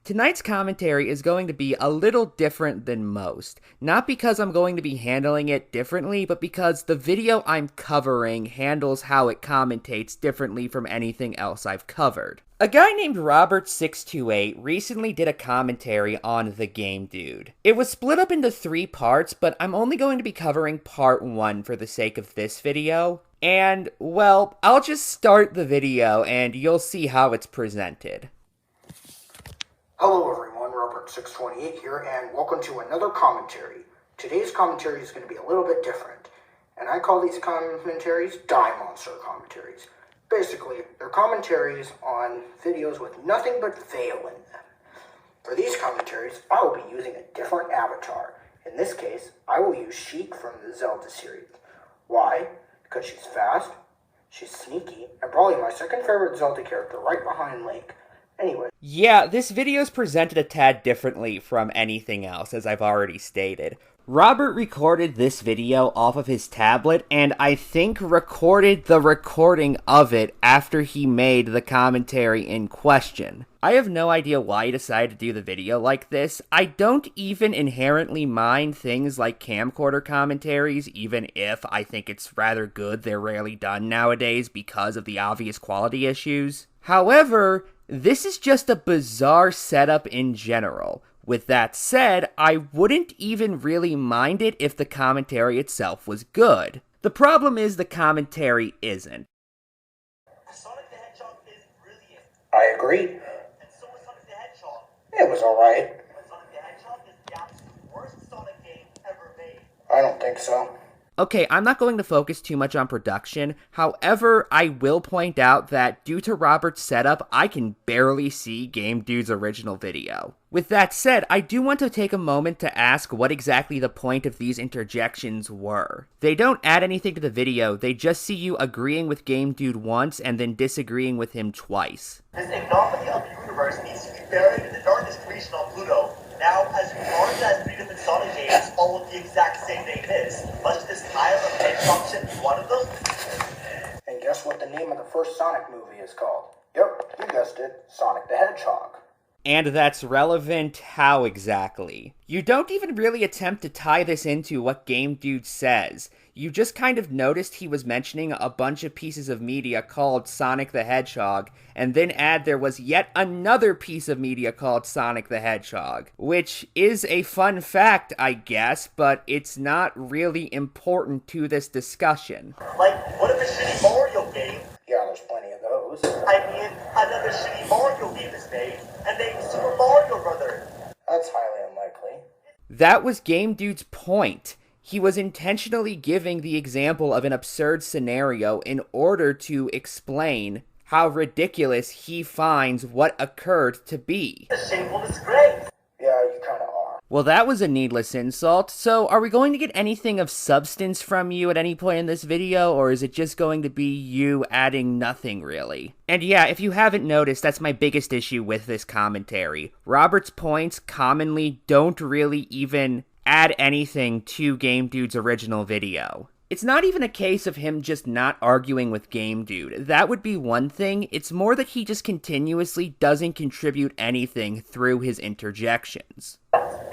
Tonight's commentary is going to be a little different than most. Not because I'm going to be handling it differently, but because the video I'm covering handles how it commentates differently from anything else I've covered. A guy named Robert628 recently did a commentary on The Game Dude. It was split up into 3 parts, but I'm only going to be covering part 1 for the sake of this video. And, well, I'll just start the video and you'll see how it's presented. Hello everyone, Robert628 here, and welcome to another commentary. Today's commentary is going to be a little bit different, and I call these commentaries Die Monster commentaries. Basically, they're commentaries on videos with nothing but fail in them. For these commentaries, I will be using a different avatar. In this case, I will use Sheik from the Zelda series. Why? Because she's fast, she's sneaky, and probably my second favorite Zelda character right behind Link. Anyway. Yeah, this video's presented a tad differently from anything else, as I've already stated. Robert recorded this video off of his tablet, and I think recorded the recording of it after he made the commentary in question. I have no idea why he decided to do the video like this. I don't even inherently mind things like camcorder commentaries, even if I think it's rather good they're rarely done nowadays because of the obvious quality issues. However, this is just a bizarre setup in general. With that said, I wouldn't even really mind it if the commentary itself was good. The problem is the commentary isn't. Sonic the Hedgehog is brilliant. I agree. And so is Sonic the Hedgehog. It was alright. But Sonic the Hedgehog is the absolute worst Sonic game ever made. I don't think so. Okay, I'm not going to focus too much on production. However, I will point out that due to Robert's setup, I can barely see Game Dude's original video. With that said, I do want to take a moment to ask what exactly the point of these interjections were. They don't add anything to the video, they just see you agreeing with Game Dude once and then disagreeing with him twice. This anomaly of the universe needs to be buried in the darkest region on Pluto. Now, as large as 3 different Sonic games, all with the exact same name is, must this tile of Hedgehog should be one of them? And guess what the name of the first Sonic movie is called? Yep, you guessed it, Sonic the Hedgehog. And that's relevant how exactly? You don't even really attempt to tie this into what Game Dude says. You just kind of noticed he was mentioning a bunch of pieces of media called Sonic the Hedgehog, and then add there was yet another piece of media called Sonic the Hedgehog. Which is a fun fact, I guess, but it's not really important to this discussion. Like, what if a shitty Mario game? Yeah, there's plenty of those. I mean, another shitty Mario game is made, and named Super Mario Brothers. That's highly unlikely. That was Game Dude's point. He was intentionally giving the example of an absurd scenario in order to explain how ridiculous he finds what occurred to be. A shameful disgrace. Yeah, you kinda are. Well, that was a needless insult, so are we going to get anything of substance from you at any point in this video, or is it just going to be you adding nothing, really? And yeah, if you haven't noticed, that's my biggest issue with this commentary. Robert's points commonly don't really even add anything to Game Dude's original video. It's not even a case of him just not arguing with Game Dude. That would be one thing. It's more that he just continuously doesn't contribute anything through his interjections.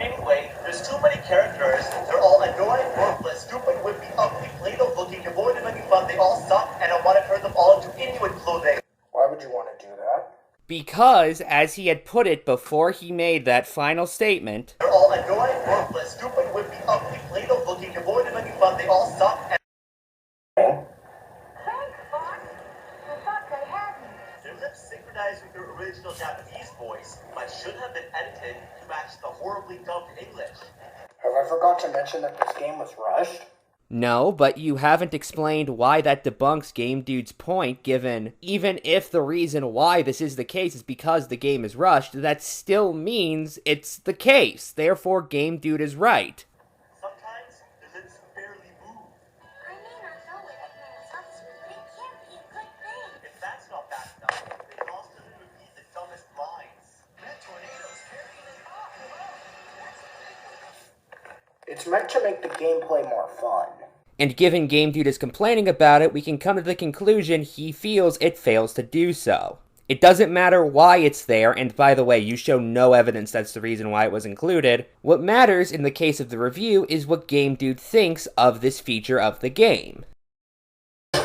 Anyway, there's too many characters. They're all annoying, worthless, stupid, wimpy, ugly, Play-Doh looking, devoid of any fun. They all suck, and I want to turn them all into Inuit clothing. Why would you want to do that? Because, as he had put it before he made that final statement, They're all annoying, worthless, stupid, wimpy, ugly, Play-Doh looking, devoid of any fun. They all suck, and Thanks, boss. I thought they hadn't. their lips synchronized with their original Japanese voice, but should have been edited to match the horribly dubbed English. Have I forgot to mention that this game was rushed? no, but you haven't explained why that debunks Game Dude's point, given even if the reason why this is the case is because the game is rushed, that still means it's the case. Therefore, Game Dude is right. Sometimes their lips barely move. I may not know what that man's up to, but it can't be a good thing. If that's not bad enough, they constantly repeat the dumbest lines. That tornado's carrying it off. It's meant to make the gameplay more fun. And given Game Dude is complaining about it, we can come to the conclusion he feels it fails to do so. It doesn't matter why it's there, and by the way, you show no evidence that's the reason why it was included. What matters in the case of the review is what Game Dude thinks of this feature of the game. He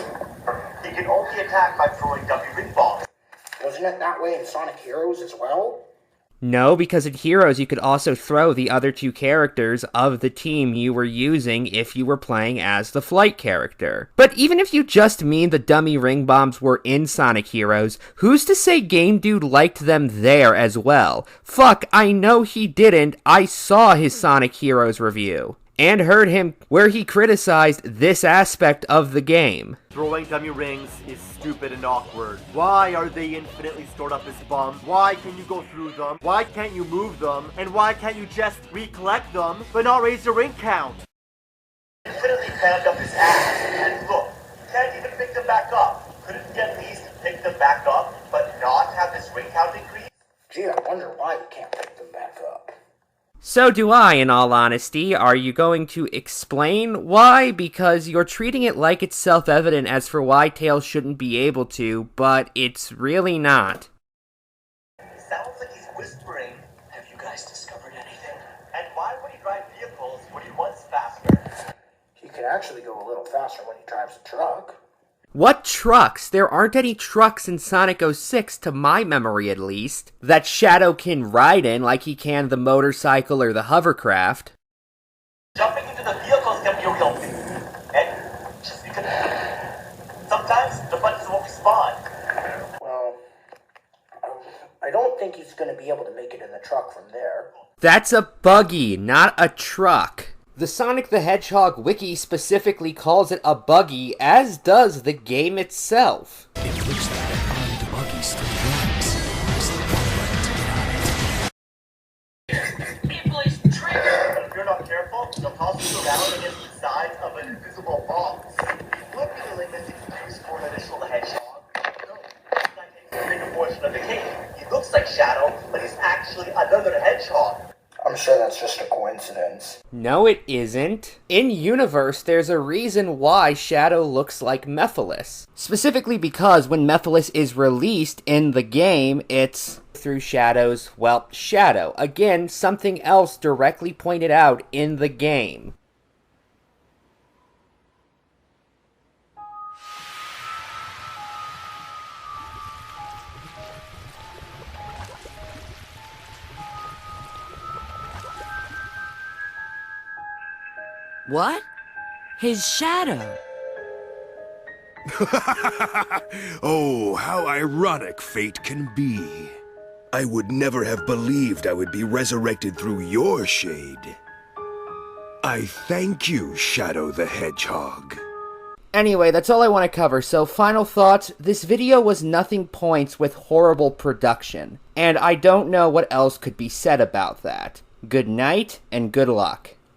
can only attack by throwing dummy ring bombs. Wasn't it that way in Sonic Heroes as well? No, because in Heroes you could also throw the other two characters of the team you were using if you were playing as the flight character. But even if you just mean the dummy ring bombs were in Sonic Heroes, who's to say Game Dude liked them there as well? Fuck, I know he didn't. I saw his Sonic Heroes review. And heard him where he criticized this aspect of the game. Throwing dummy rings is stupid and awkward. Why are they infinitely stored up as bombs? Why can you go through them? Why can't you move them? And why can't you just recollect them, but not raise your ring count? Infinitely crammed up his ass, and look, can't even pick them back up. Couldn't he at least pick them back up, but not have his ring count increase? Gee, I wonder why you can't pick them back up. So do I, in all honesty. Are you going to explain why? Because you're treating it like it's self-evident as for why Tails shouldn't be able to, but it's really not. It sounds like he's whispering, have you guys discovered anything? And why would he drive vehicles when he was faster? He could actually go a little faster when he drives a truck. What trucks? There aren't any trucks in Sonic 06, to my memory at least, that Shadow can ride in like he can the motorcycle or the hovercraft. Jumping into the vehicles can be a real thing. And just because sometimes the buttons won't respond. Well, I don't think he's going to be able to make it in the truck from there. That's a buggy, not a truck. The Sonic the Hedgehog wiki specifically calls it a buggy, as does the game itself. It looks like that armed buggy still runs. Press the ball button to get on it. But if you're not careful, you'll toss you around against the sides of an invisible box. Look at the limit excuse for an additional hedgehog. No, that takes a bigger portion of the cake. He looks like Shadow, but he's actually another hedgehog. I'm sure that's just a coincidence. No, it isn't. In Universe, there's a reason why Shadow looks like Mephiles. Specifically because when Mephiles is released in the game, it's through Shadow's, well, shadow. Again, something else directly pointed out in the game. What? His shadow. Oh, how ironic fate can be. I would never have believed I would be resurrected through your shade. I thank you, Shadow the Hedgehog. Anyway, that's all I want to cover, so final thoughts. This video was nothing points with horrible production, and I don't know what else could be said about that. Good night, and good luck.